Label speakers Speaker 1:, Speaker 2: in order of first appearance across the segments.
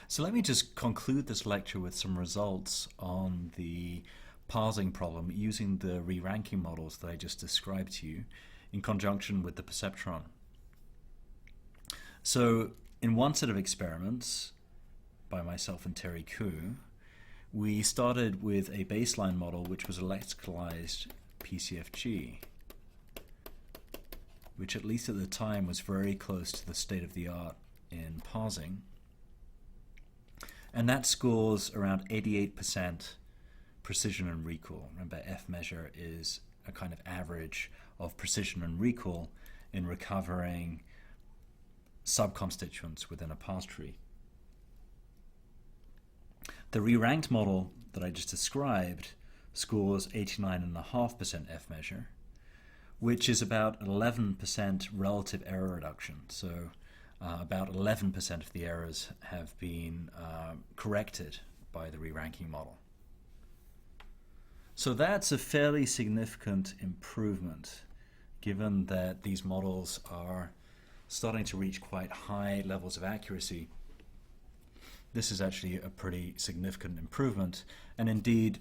Speaker 1: So let me just conclude this lecture with some results on the parsing problem using the re-ranking models that I just described to you in conjunction with the perceptron. So in one set of experiments by myself and Terry Koo, we started with a baseline model which was a lexicalized PCFG, which at least at the time was very close to the state of the art in parsing. And that scores around 88% precision and recall. Remember, F measure is a kind of average of precision and recall in recovering subconstituents within a parse tree. The re-ranked model that I just described scores 89.5% F measure, which is about 11% relative error reduction. So about 11% of the errors have been corrected by the re-ranking model. So that's a fairly significant improvement, given that these models are starting to reach quite high levels of accuracy. This is actually a pretty significant improvement, and indeed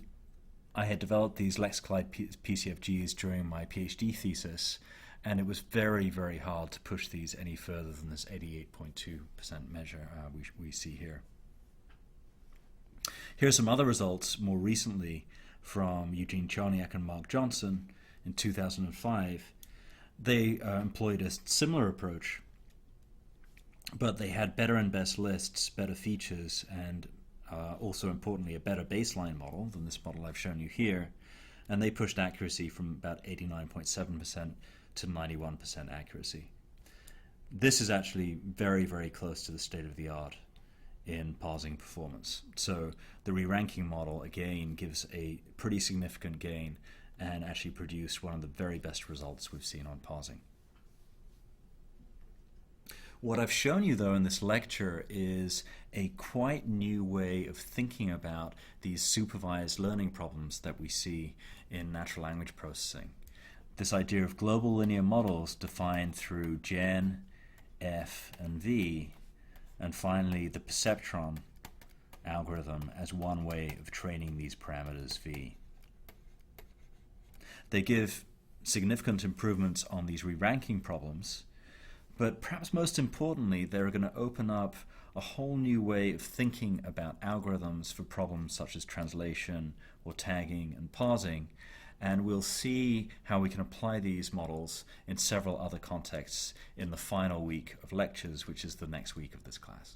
Speaker 1: I had developed these lexicalized PCFGs during my PhD thesis, and it was very, very hard to push these any further than this 88.2% measure we see here. Here are some other results more recently from Eugene Charniak and Mark Johnson in 2005. They employed a similar approach, but they had better and best lists, better features, and also importantly a better baseline model than this model I've shown you here, and they pushed accuracy from about 89.7% to 91% accuracy. This is actually very, very close to the state of the art in parsing performance. So the re-ranking model again gives a pretty significant gain and actually produced one of the very best results we've seen on parsing. What I've shown you though in this lecture is a quite new way of thinking about these supervised learning problems that we see in natural language processing. This idea of global linear models defined through Gen, F, and V, and finally the perceptron algorithm as one way of training these parameters V. They give significant improvements on these re-ranking problems, but perhaps most importantly, they're going to open up a whole new way of thinking about algorithms for problems such as translation or tagging and parsing, and we'll see how we can apply these models in several other contexts in the final week of lectures, which is the next week of this class.